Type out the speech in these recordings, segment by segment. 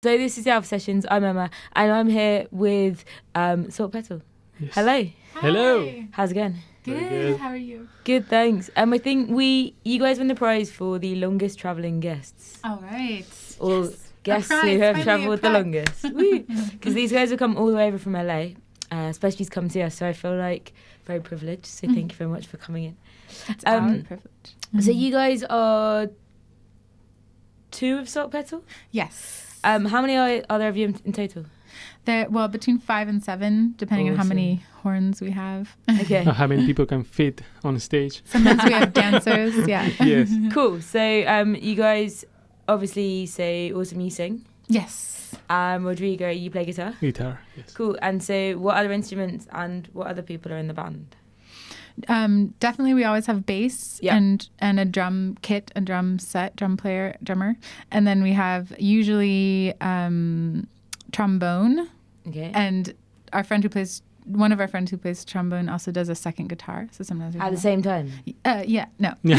So this is the Alpha Sessions. I'm Emma, and I'm here with Salt Petal. Yes. Hello. Hi. Hello. How's it going? Good. How are you? Good, thanks. I think you guys won the prize for the longest travelling guests. All right. Or Yes. guests A who prize, have finally a travelled the prize. longest. Because these guys have come all the way over from LA, especially to come to us. So I feel like very privileged. So thank you very much for coming in. It's our privilege. So you guys are two of Salt Petal? Yes. How many are there of you in total? Well, between 5 and 7, depending on how many horns we have. Okay. How many people can fit on stage? Sometimes we have dancers. Yeah. Yes. Cool. So you guys obviously say Autumn, you sing. Yes. Rodrigo, you play guitar. Guitar. Yes. Cool. And so what other instruments and what other people are in the band? Definitely, we always have bass Yeah. and a drum kit, a drum set, drummer, and then we have usually trombone. Okay. And one of our friends who plays trombone also does a second guitar. So sometimes we At the same time. yeah, no. Yeah.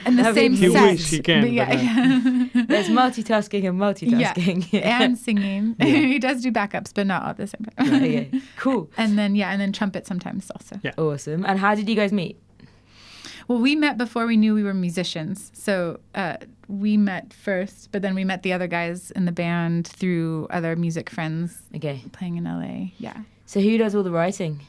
And the That'd be same cool. set. He wish he can, But but yeah. There's multitasking and multitasking. Yeah. And singing. Yeah. He does do backups, but not all at the same time. Okay. Cool. And then trumpet sometimes also. Yeah. Awesome. And how did you guys meet? Well, we met before we knew we were musicians. So we met first, but then we met the other guys in the band through other music friends Okay. playing in LA. Yeah. So who does all the writing?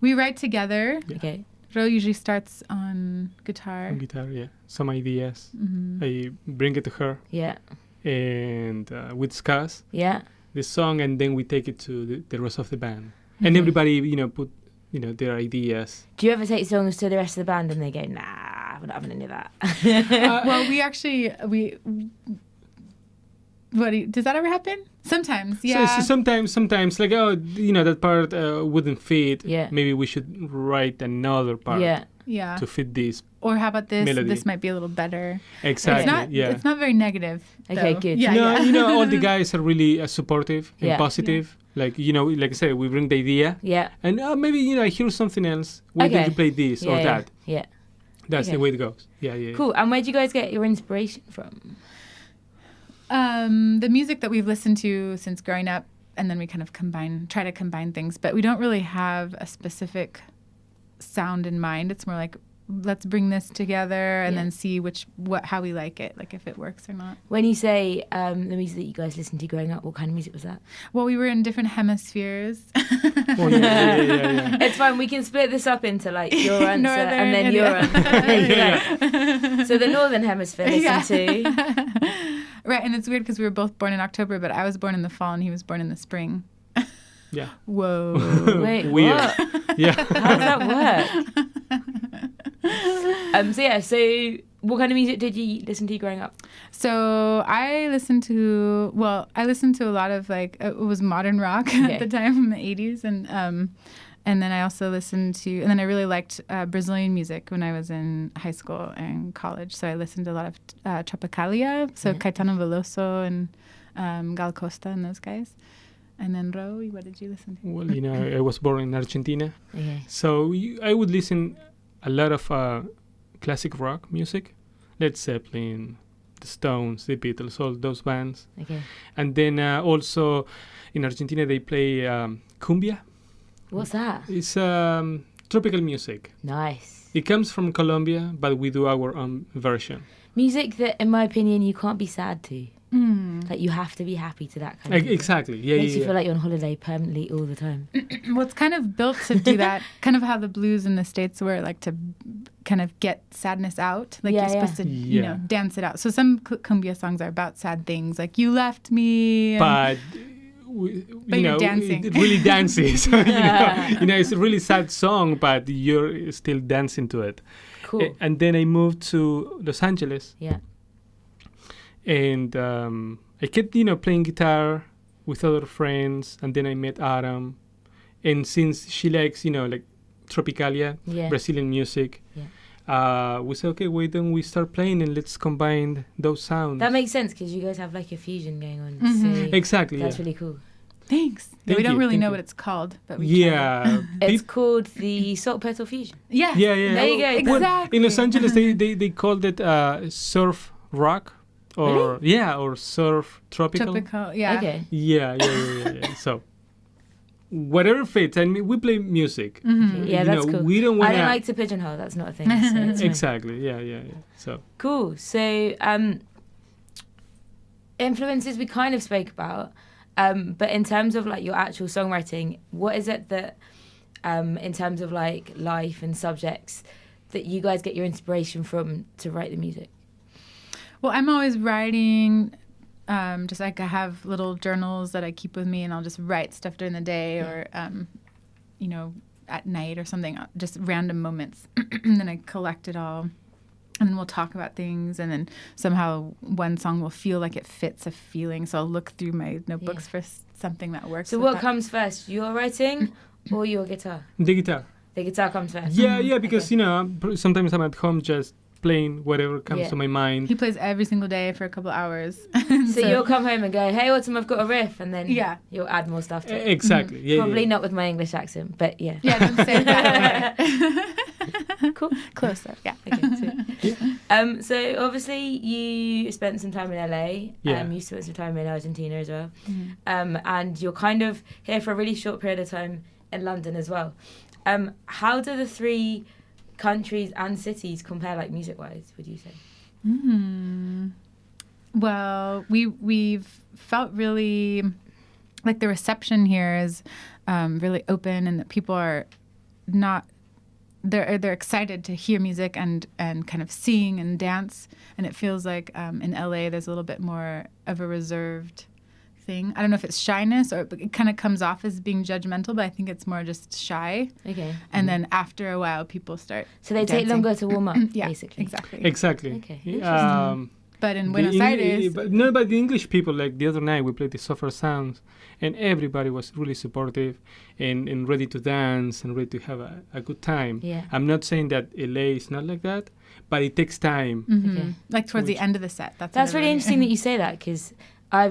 We write together. Yeah. Okay. Ro usually starts on guitar. On guitar, yeah. Some ideas. Mm-hmm. I bring it to her, Yeah. and we discuss Yeah. the song, and then we take it to the rest of the band. And everybody, put, their ideas. Do you ever take songs to the rest of the band and they go, nah, we're not having any of that? Well, we actually does that ever happen? Sometimes, yeah. So sometimes, like, that part wouldn't fit. Yeah. Maybe we should write another part Yeah. to fit this. Or how about this? Melody. This might be a little better. Exactly. It's not very negative. Okay, though. good. Yeah, yeah. All the guys are really supportive and Yeah. positive. Like, like I said, we bring the idea. Yeah. And maybe, I hear something else. Why don't Okay. you play this or Yeah, that? Yeah. That's Okay. the way it goes. Yeah. Cool. And where do you guys get your inspiration from? The music that we've listened to since growing up, and then we kind of try to combine things, but we don't really have a specific sound in mind. It's more like, let's bring this together and Yeah. then see how we like it, like if it works or not. When you say the music that you guys listened to growing up, what kind of music was that? Well, we were in different hemispheres. Oh, yeah. It's fine. We can split this up into like your answer Northern and then and your yeah. answer. So the Northern Hemisphere listen to. Right, and it's weird because we were both born in October, but I was born in the fall and he was born in the spring. Yeah. Whoa. Wait, Weird. what? Yeah. How does that work? So what kind of music did you listen to growing up? So I listened to a lot of it was modern rock Okay. at the time in the 80s. And then I also listened to, and then I really liked Brazilian music when I was in high school and college. So I listened to a lot of Tropicalia, so Yeah. Caetano Veloso and Gal Costa and those guys. And then Ro, what did you listen to? Well, I was born in Argentina. Okay. So I would listen a lot of classic rock music, Led Zeppelin, the Stones, the Beatles, all those bands. Okay. And then also in Argentina they play cumbia. What's that? It's tropical music. Nice. It comes from Colombia, but we do our own version. Music that, in my opinion, you can't be sad to. Like you have to be happy to that kind of music. Exactly. Yeah, Makes you yeah. feel like you're on holiday permanently all the time. Well, it's kind of built to do that, kind of how the blues in the States were, like to kind of get sadness out. Like Yeah, you're supposed to, Yeah. dance it out. So some cumbia songs are about sad things, like you left me. But you're dancing. It really dances. So, it's a really sad song, but you're still dancing to it. Cool. And then I moved to Los Angeles, Yeah. and I kept, playing guitar with other friends, and then I met Autumn, and since she likes, like Tropicalia, Yeah. Brazilian music, Yeah. we said, okay, why don't we start playing and let's combine those sounds. That makes sense because you guys have like a fusion going on. Mhm. So Exactly. that's yeah. really cool. Thanks. Thank we don't you, really thank know you. what it's called, but we Yeah. It's called the Salt Petal Fusion. Yeah. Yeah. There you go. Well, Exactly. in Los Angeles, they called it surf rock. or or surf tropical. Tropical, yeah. Okay. Yeah. So whatever fits. I mean, we play music. Mm-hmm. Yeah, that's cool. We don't want I don't like to pigeonhole. That's not a thing. So it's fine. Exactly. Yeah. So Cool. So, influences we kind of spoke about, but in terms of like your actual songwriting, what is it that, in terms of like life and subjects, that you guys get your inspiration from to write the music? Well, I'm always writing. Just like I have little journals that I keep with me, and I'll just write stuff during the day or, at night or something, just random moments. And then I collect it all. And then we'll talk about things, and then somehow one song will feel like it fits a feeling. So I'll look through my notebooks for something that works. So what comes first, your writing or your guitar? the guitar. The guitar comes first. Yeah, because sometimes I'm at home just playing whatever comes to my mind. He plays every single day for a couple hours. So you'll come home and go, "Hey, Autumn, I've got a riff," and then you'll add more stuff to it. Exactly. Yeah. Probably not with my English accent, but yeah. Yeah, don't say it that way. Cool. Close up. Yeah. Okay. Sweet. So obviously you spent some time in LA. You spent some time in Argentina as well. Mm-hmm. And you're kind of here for a really short period of time in London as well. How do the three countries and cities compare, like music-wise, would you say? Well, we've felt really like the reception here is really open, and that people are not. They're excited to hear music and kind of sing and dance, and it feels like in LA there's a little bit more of a reserved thing. I don't know if it's shyness or it kind of comes off as being judgmental, but I think it's more just shy. Okay. And then after a while, people start. So they take dancing. longer to warm up, Yeah, basically. exactly. Okay. But in Buenos Aires, but the English people, like the other night, we played the Suffer Sounds, and everybody was really supportive and ready to dance and ready to have a good time. Yeah. I'm not saying that LA is not like that, but it takes time. Okay. like towards the end of the set. That's really interesting that you say that, because I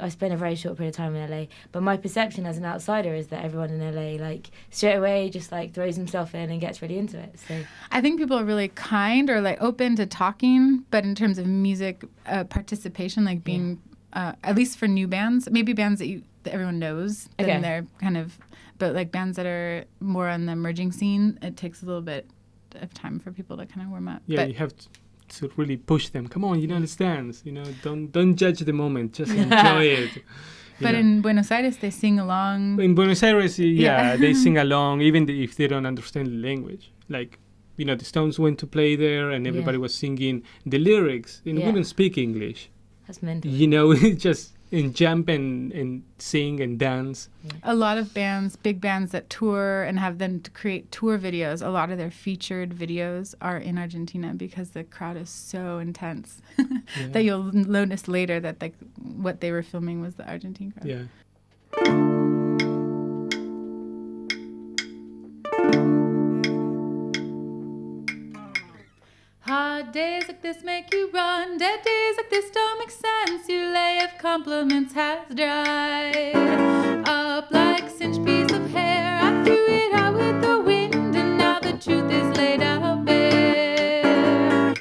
spent a very short period of time in LA, but my perception as an outsider is that everyone in LA, like, straight away just like throws himself in and gets really into it. So I think people are really kind or like open to talking, but in terms of music participation, like being at least for new bands, maybe bands that everyone knows, then they're kind of, but like bands that are more on the emerging scene, it takes a little bit of time for people to kind of warm up. Yeah, but you have to really push them. Come on, understand. Don't judge the moment. Just enjoy it. But in Buenos Aires, they sing along. In Buenos Aires, they sing along, even if they don't understand the language. Like, the Stones went to play there, and everybody was singing the lyrics, and we don't speak English. that's mental. Just jump and sing and dance. A lot of bands, big bands that tour and have them to create tour videos, a lot of their featured videos are in Argentina because the crowd is so intense that you'll notice later that like what they were filming was the Argentine crowd. Yeah. Hard days like this make you run. Dead days like this don't make sense. Your lay of compliments has dried up like singed piece of hair. I threw it out with the wind, and now the truth is laid out bare.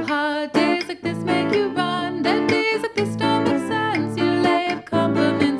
Hard days like this make you run. Dead days like this don't make sense. You lay of compliments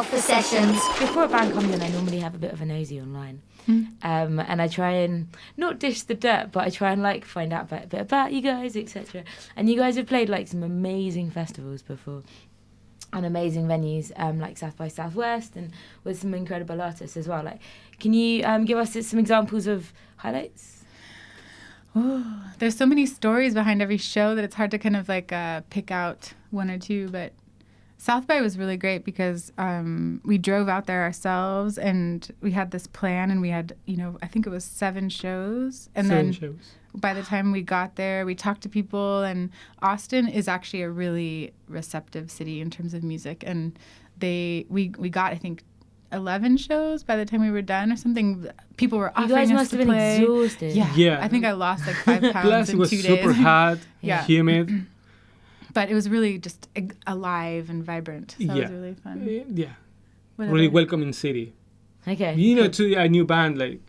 Alpha Sessions. Before a band comes in, I normally have a bit of a nosy online. And I try and not dish the dirt, but I try and like find out a bit about you guys, etc. And you guys have played like some amazing festivals before, and amazing venues, like South by Southwest, and with some incredible artists as well. Like, can you give us some examples of highlights? Oh, there's so many stories behind every show that it's hard to kind of like pick out one or two, but South by was really great because we drove out there ourselves and we had this plan, and we had, I think it was 7 shows. And then by the time we got there, we talked to people, and Austin is actually a really receptive city in terms of music. And we got, I think, 11 shows by the time we were done or something. People were offering us to play. You guys must have been exhausted. Yeah. I think I lost like 5 pounds Plus, in it was 2 days. super hot, humid. But it was really just alive and vibrant. So it was really fun. Really welcoming city. Okay. To a new band like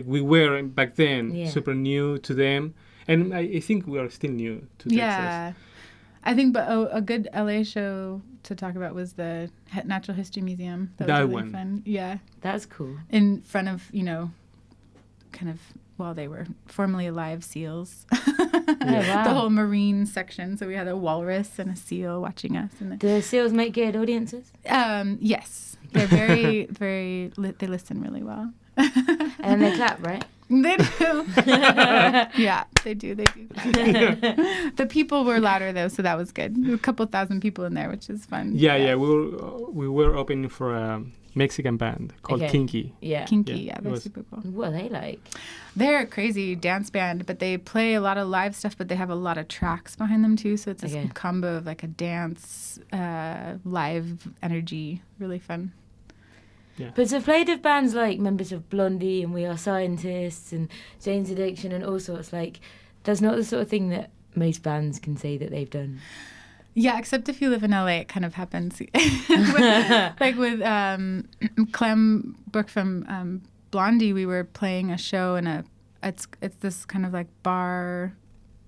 we were back then, super new to them. And I think we are still new to Texas. Yeah. I think but a good LA show to talk about was the Natural History Museum. That was really fun. Yeah. That's cool. In front of, kind of, they were formerly alive seals. Wow. The whole marine section. So we had a walrus and a seal watching us. And do the seals make good audiences? Yes. They're very, very, they listen really well. And they clap, right? They do. Yeah, they do. The people were louder though, so that was good. There were a couple thousand people in there, which is fun. Yeah. We were opening for a Mexican band called Kinky. Kinky, they're super cool. What are they like? They're a crazy dance band, but they play a lot of live stuff, but they have a lot of tracks behind them too, so it's a combo of like a dance, live energy. Really fun. Yeah. But I've played with bands like members of Blondie and We Are Scientists and Jane's Addiction and all sorts. Like, that's not the sort of thing that most bands can say that they've done. Yeah, except if you live in LA, it kind of happens. with Clem Brooke from Blondie, we were playing a show in it's this kind of like bar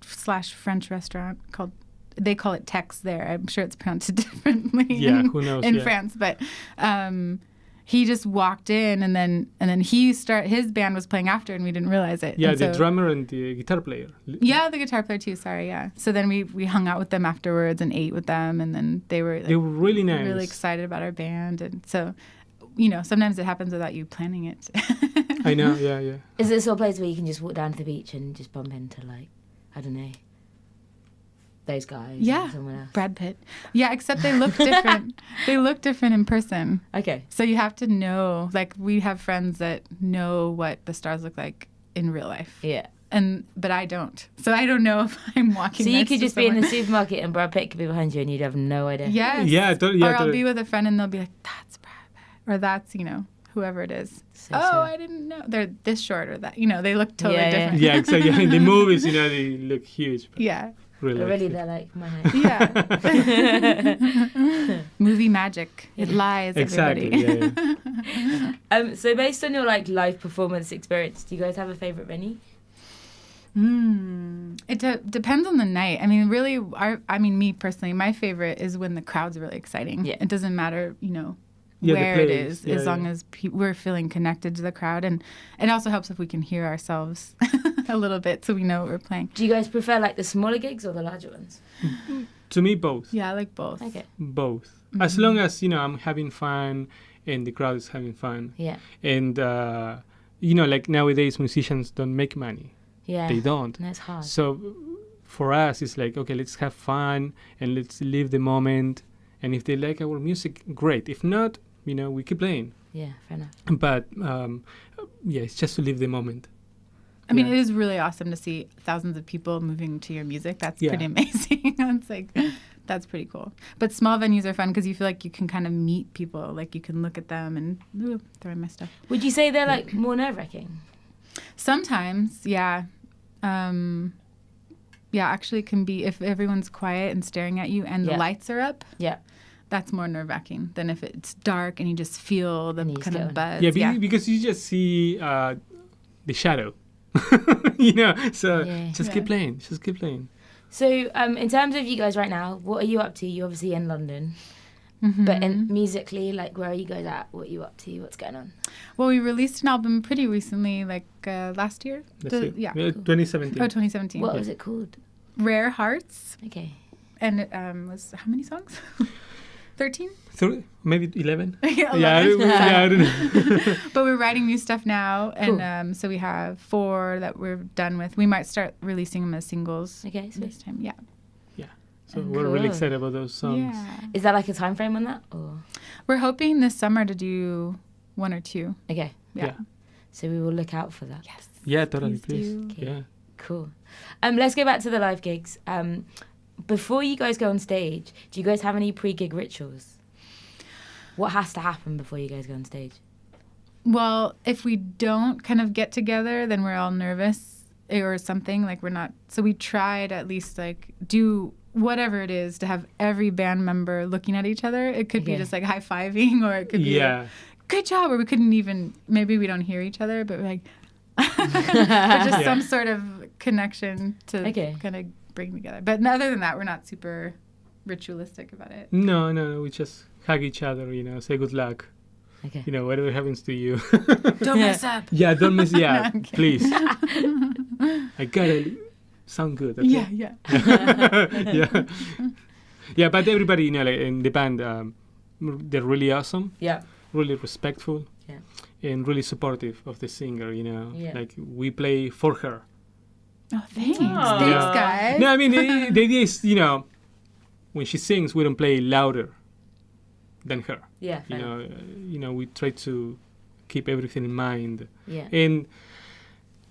/ French restaurant called, they call it Tex there. I'm sure it's pronounced differently who knows, in France, but he just walked in, and then his band was playing after, and we didn't realize it. Yeah, the drummer and the guitar player. Yeah, the guitar player too. Sorry, yeah. So then we hung out with them afterwards and ate with them, and then they were really nice, really excited about our band, and so sometimes it happens without you planning it. I know, yeah. Is it the sort of place where you can just walk down to the beach and just bump into like, I don't know, those guys? Yeah, someone else? Brad Pitt. Yeah, except they look different. They look different in person. Okay. So you have to know, like we have friends that know what the stars look like in real life. Yeah. But I don't. So I don't know if I'm walking. So you could just be in the supermarket and Brad Pitt could be behind you and you'd have no idea. Yes. Yeah, or I'll be with a friend and they'll be like, that's Brad Pitt. Or that's, whoever it is. So I didn't know. They're this short or that. They look totally different. Yeah, exactly. In the movies, they look huge. Yeah. Really, they're like my height. Yeah. Movie magic. It lies, exactly. Everybody. Yeah. So based on your like live performance experience, do you guys have a favourite venue? It depends on the night. I mean, really, me personally, my favorite is when the crowd's really exciting. Yeah. It doesn't matter, where it is, as long as we're feeling connected to the crowd. And it also helps if we can hear ourselves a little bit so we know what we're playing. Do you guys prefer like the smaller gigs or the larger ones? To me, both. Yeah, I like both. Okay. Both. Mm-hmm. As long as, I'm having fun and the crowd is having fun. Yeah. And, like nowadays musicians don't make money. Yeah. They don't. That's hard. So for us, it's like, okay, let's have fun and let's live the moment. And if they like our music, great. If not, we keep playing. Yeah, fair enough. But, it's just to live the moment. I mean, it is really awesome to see thousands of people moving to your music. That's pretty amazing. It's like, that's pretty cool. But small venues are fun because you feel like you can kind of meet people. Like you can look at them and throw in my stuff. Would you say they're like more nerve-wracking? Sometimes, yeah. Actually it can be if everyone's quiet and staring at you and the lights are up. Yeah. That's more nerve-wracking than if it's dark and you just feel the kind of buzz. Yeah, because you just see the shadow. So just keep playing. Just keep playing. So in terms of you guys right now, what are you up to? You're obviously in London. But musically, like, where are you guys at? What are you up to? What's going on? Well, we released an album pretty recently, like last year. That's it. Yeah. Yeah, 2017. Oh, 2017. What was it called? Rare Hearts. Okay. And it was how many songs? 13? Maybe 11. Yeah, Yeah, 11. I don't know. But we're writing new stuff now, Cool. and so we have 4 that we're done with. We might start releasing them as singles Okay, sweet. this time. Yeah. So we're really Cool. excited about those songs. Yeah. Is that like a time frame on that? Or We're hoping this summer to do 1 or 2. okay, Yeah. so we will look out for that. Yes. Yeah, totally, Please please. do. Okay. Yeah. Cool. Let's go back to the live gigs. Before you guys go on stage, do you guys have any pre-gig rituals? What has to happen before you guys go on stage? Well, if we don't kind of get together, then we're all nervous or something. Like we're not. So we try to at least like do whatever it is to have every band member looking at each other. It could be Okay. just like high-fiving, or it could be like, good job, or we couldn't even, maybe we don't hear each other, but we're like, but just some sort of connection to Okay. kind of bring together. But other than that, we're not super ritualistic about it. No, we just hug each other, say good luck. Okay. Whatever happens to you. Don't mess up. Yeah, don't miss. Yeah, No, I'm kidding. please. I gotta sound good. Okay? Yeah. yeah. Yeah, but everybody, like in the band, they're really awesome, Yeah. really respectful, Yeah. and really supportive of the singer. Yeah. Like we play for her. Oh, thanks. Oh. Thanks, Yeah. guys. No, I mean the idea is, when she sings, we don't play louder than her. Yeah. We try to keep everything in mind. Yeah. And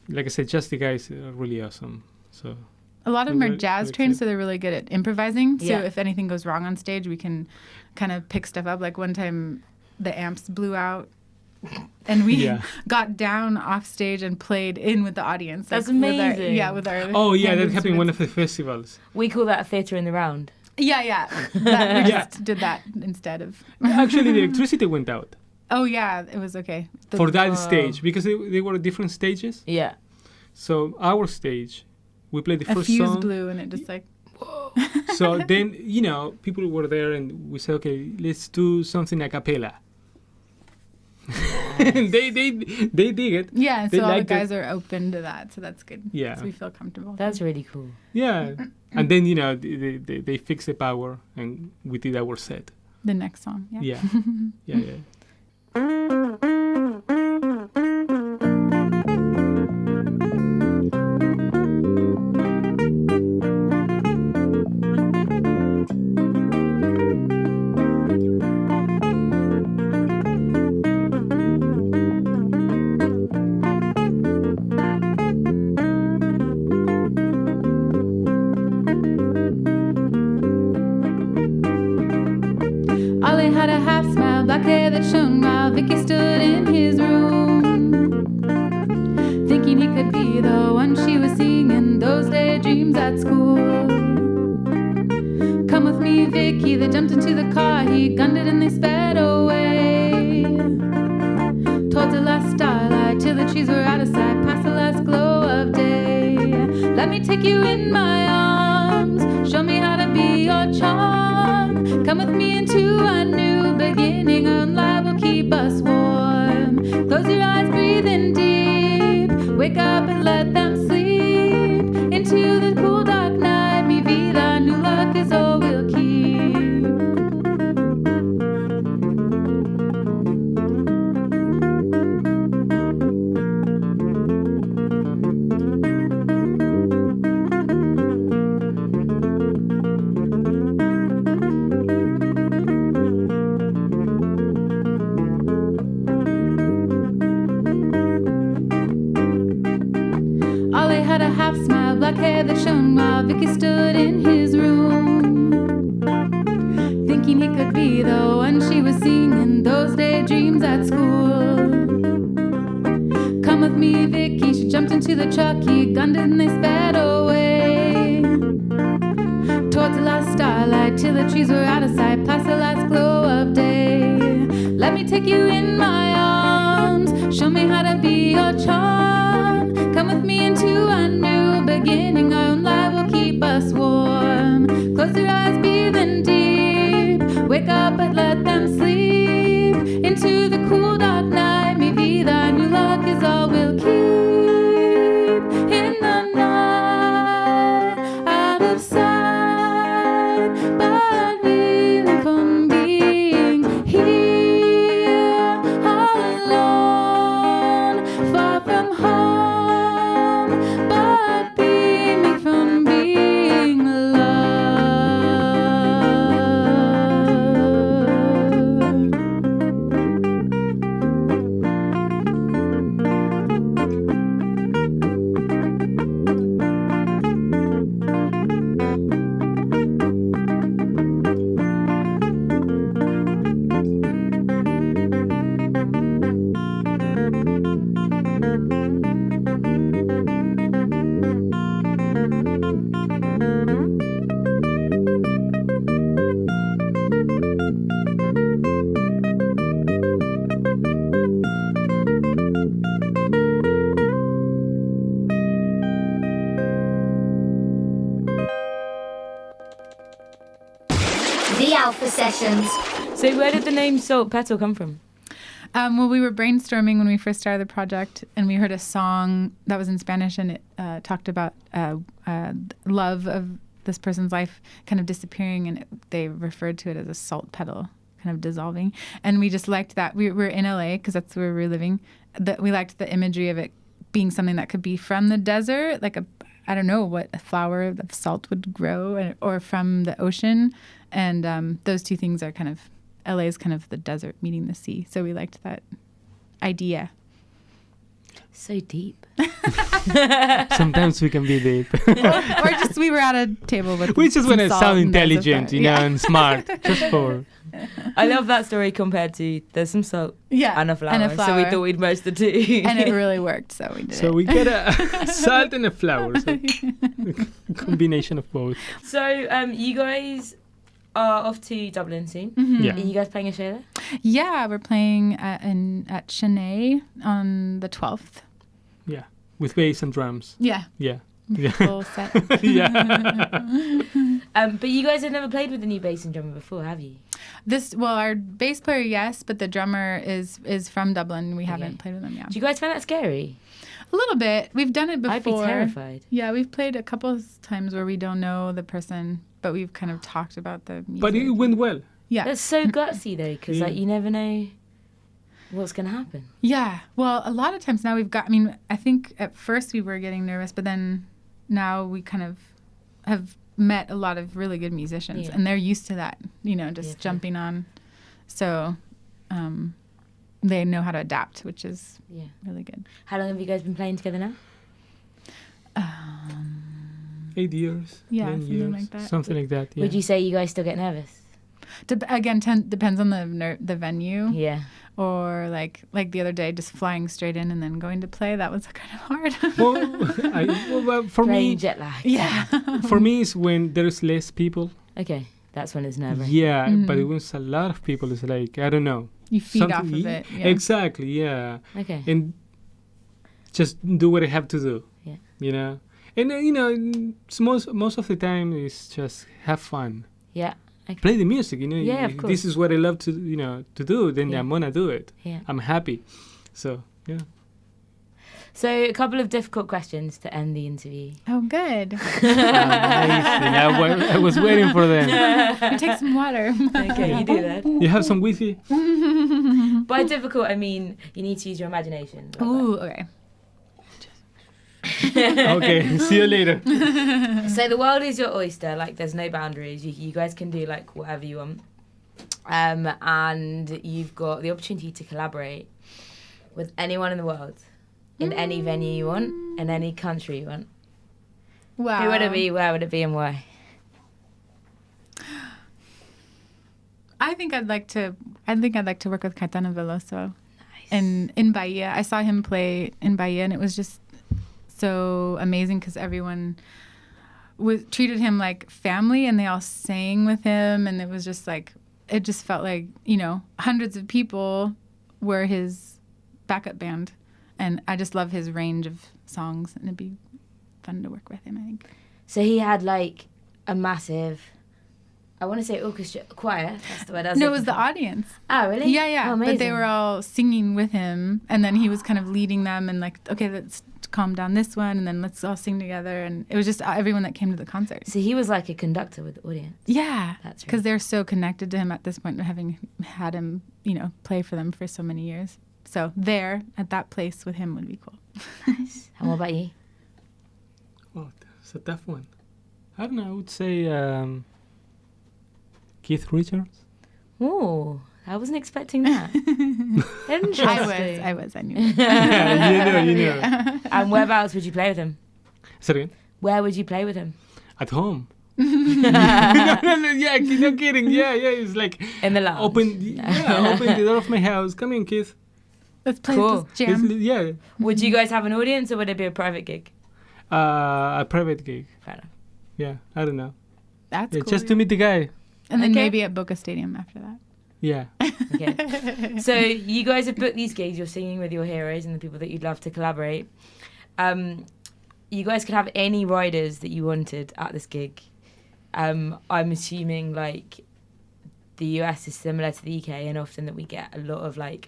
like I said, just the guys are really awesome. So A lot of them are Very- jazz very trained, excited. so they're really good at improvising. So Yeah. if anything goes wrong on stage, we can kind of pick stuff up. Like one time, the amps blew out, and we Yeah. got down off stage and played in with the audience. That's with amazing. with our oh yeah, hand that happened in one instruments. of the festivals. We call that a theatre in the round. Yeah. That, we Yeah. just did that instead of. Actually, the electricity went out Oh yeah, it was okay. for that Whoa. stage because they were different stages. Yeah. So our stage, we played the A first fuse song. blew and it just like. So then, people were there and we said, okay, let's do something a cappella. And they dig it. Yeah, They so all the liked it. guys are open to that, so that's good. Yeah. So we feel comfortable. That's really cool. Yeah. And then, they fixed the power and we did our set. The next song. Yeah. Yeah. Yeah. Ollie had a half smile, black hair that shone while Vicky stood in his room, thinking he could be the one she was seeing in those daydreams at school. Come with me, Vicky. They jumped into the car, he gunned it and they sped away towards the last starlight, till the trees were out of sight, past the last glow of day. Let me take you in my arms, show me how to be your charm. Come with me into a new beginning, and light will keep us warm. Close your eyes, breathe in deep, wake up and let them sleep. Into the cool dark night, mi vida, new luck is all we'll keep. Ollie had a half smile, black hair that shone while Vicky stood in his room, thinking he could be the one she was seeing in those daydreams at school. Come with me, Vicky. She jumped into the truck, he gunned it and they sped away towards the last starlight, till the trees were out of sight, past the last glow of day. Let me take you in my arms, show me how to be your charm. Come with me into a new beginning, our own light will keep us warm. Close your eyes, breathe in deep, wake up and let but be me from being here all alone, far from home, but be me from being loved. The Alpha Sessions. So where did the name Salt Petal come from? Well, we were brainstorming when we first started the project, and we heard a song that was in Spanish, and it talked about love of this person's life kind of disappearing, and they referred to it as a salt petal kind of dissolving. And we just liked that. We were in LA because that's where we were living. We liked the imagery of it being something that could be from the desert, like I don't know what a flower of salt would grow, or from the ocean. And those two things are kind of, LA is kind of the desert meeting the sea. So we liked that idea. So deep. Sometimes we can be deep. or just we were at a table with We just some want to salt sound and there's a intelligent, fire. you know, and smart. Just for... I love that story compared to there's some salt Yeah, and a flower. and a So we flower. thought we'd merge the two. And it really worked, so we did So it. we get a salt and a flower. So combination of both. So you guys are off to Dublin soon. Mhm. Yeah. Are you guys playing a show there? Yeah, we're playing at Chennai on the 12th. Yeah. With bass and drums. Yeah, Yeah. Yeah. full set. Yeah. But you guys have never played with a new bass and drummer before, have you? Our bass player, yes, but the drummer is from Dublin. We haven't played with him yet. Do you guys find that scary? A little bit. We've done it before. I'd be terrified. Yeah, we've played a couple of times where we don't know the person, but we've kind of talked about the music. But it went well. Yeah. That's so gutsy though, because Yeah. like you never know what's gonna happen. Yeah. Well, a lot of times now I think at first we were getting nervous, but then now we kind of have met a lot of really good musicians, Yeah. and they're used to that, just Yeah, jumping on. So they know how to adapt, which is Yeah. really good. How long have you guys been playing together now? 8 years. Yeah, 9 something years, like that. Something like that. Yeah. Would you say you guys still get nervous? Again, depends on the venue. Yeah. Or like the other day, just flying straight in and then going to play. That was kind of hard. well, for Playing me, jet lag. Yeah. for me, it's when there's less people. Okay, that's when it's nerve-wracking. Yeah, Mhm. but when it's a lot of people, it's like, I don't know. You feed off something- of it. Yeah. Exactly, yeah. Okay. And just do what I have to do. Yeah. You know? And, it's most of the time, it's just have fun. Yeah. Okay. Play the music, Yeah, of This course. is what I love to, to do. Then Yeah. I'm going to do it. Yeah. I'm happy. So, yeah. So a couple of difficult questions to end the interview. Oh, good. Amazing. I was waiting for them. Take some water. Okay, you do that. You have some with you? By difficult, I mean you need to use your imagination. Ooh, okay. Okay, see you later. So the world is your oyster. Like there's no boundaries. You guys can do like whatever you want. And you've got the opportunity to collaborate with anyone in the world, in any venue you want, in any country you want. Wow. Who would it be? Where would it be? And why? I think I'd like to work with Caetano Veloso. Nice. In Bahia. I saw him play in Bahia, and it was just so amazing because everyone treated him like family, and they all sang with him, and it was just like, it just felt like, hundreds of people were his backup band, and I just love his range of songs, and it'd be fun to work with him, I think. So he had like a massive, I want to say orchestra, choir. That's the word I was No, it looking was the for. audience. Oh, really? Yeah. Oh, But they amazing. were all singing with him, and then he was kind of leading them and like, okay, let's calm down this one, and then let's all sing together. And it was just everyone that came to the concert. So he was like a conductor with the audience. Yeah, That's because right. they're so connected to him at this point, having had him, play for them for so many years. So there, at that place with him would be cool. Nice. And what about you? Oh, it's a tough one. I don't know. I would say Keith Richards. Oh, I wasn't expecting that. Interesting. I was. I knew. Yeah, you know. And whereabouts would you play with him? Say it again. Where would you play with him? At home. Yeah, no kidding. Yeah. It's like In the lounge. open the door of my house. Come in, Keith. Let's play Cool. this jam. Yeah. Would you guys have an audience or would it be a private gig? A private gig. Fair enough. Yeah, I don't know. That's Yeah, cool. just to meet the guy. And then Okay. maybe at Boca Stadium after that. Yeah. Okay. So you guys have booked these gigs. You're singing with your heroes and the people that you'd love to collaborate. You guys could have any riders that you wanted at this gig. I'm assuming like the US is similar to the UK, and often that we get a lot of like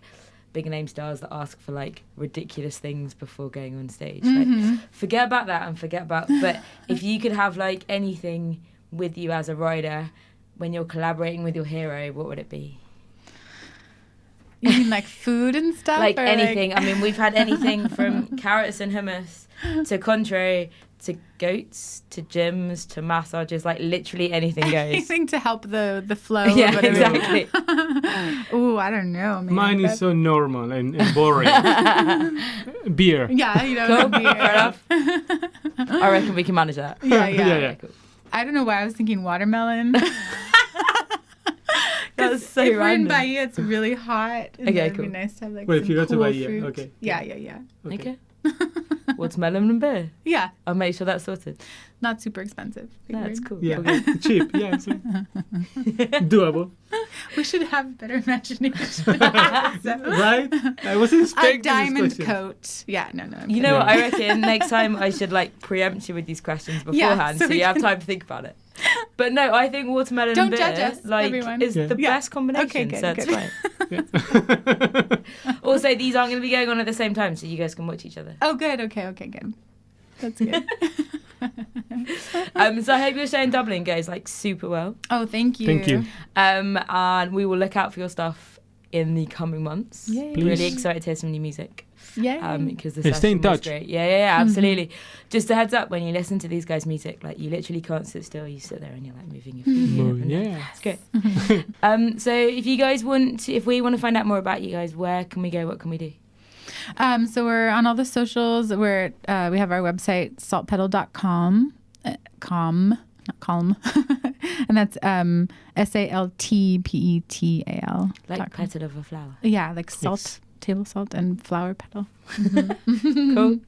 bigger name stars that ask for like ridiculous things before going on stage. Like, forget about that and but if you could have like anything with you as a rider when you're collaborating with your hero, what would it be? You mean like food and stuff? Like or anything. I mean, we've had anything from carrots and hummus to contrary to goats to gyms to massages. Like literally anything goes. anything to help the flow. Yeah, or whatever. exactly. Ooh, I don't know. Man. Mine is so normal and boring. Beer. Yeah, Cool. beer. Fair enough. I reckon we can manage that. Yeah. Yeah. Cool. I don't know why I was thinking watermelon. That's so if we're in random. Bahia, it's really hot. And Okay, it'd cool. be nice to have like Wait, if some you go to cool Bahia, fruit. okay. Yeah. Okay. Watermelon and beer. Yeah, I'll make sure that's sorted. not super expensive. No, that's cool. Yeah. Okay. Cheap. Yeah. So doable. We should have better imagination. Right? I wasn't A expecting diamond this question. coat. Yeah, no. I'm You know Yeah. what? I reckon next time I should like preempt you with these questions Yeah, beforehand, so so we you have can- time to think about it. But no, I think watermelon Don't and beer judge us, like everyone. is Yeah. the Yeah. best combination. Okay, good, so it's good. fine. Yeah. Also, these aren't going to be going on at the same time, so you guys can watch each other. Oh, good. Okay, good. That's good. So I hope your show in Dublin goes like super well. Oh, thank you. Thank you. And we will look out for your stuff in the coming months. Yay. Please. Really excited to hear some new music. Yay. Because the Hey, stay in session was touch. great. Yeah, absolutely. Just a heads up, when you listen to these guys' music, like you literally can't sit still. You sit there and you're like moving your feet. Oh, up and down. yeah. It's great. So if you guys if we want to find out more about you guys, where can we go? What can we do? So we're on all the socials. We have our website, saltpetal.com. Not calm. And that's SALTPETAL. Like petal of a flower. Yeah, like salt, Yes. table salt, and flower petal. Cool.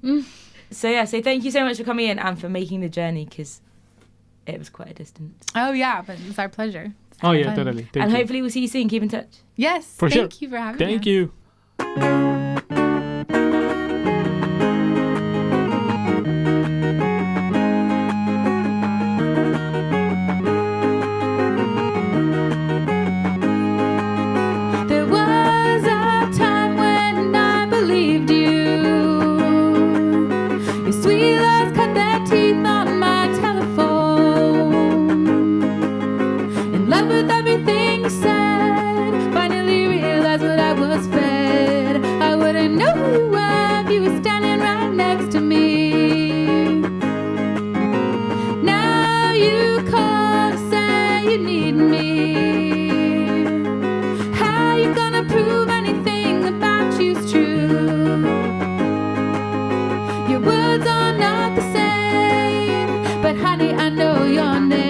So thank you so much for coming in and for making the journey, because it was quite a distance. Oh, yeah, but it's our pleasure. It's Oh yeah, fun. totally. Thank And you. hopefully we'll see you soon. Keep in touch. Yes. For sure. Thank you for having us. Thank you. There was a time when I believed you. Your sweet lies cut their teeth on my telephone. In love with everything you said. Finally realized what I was fed. I wouldn't know who you were if you were standing right next to me. Now you call, say you need me. How you gonna prove anything about you's true? Your words are not the same, but honey, I know your name.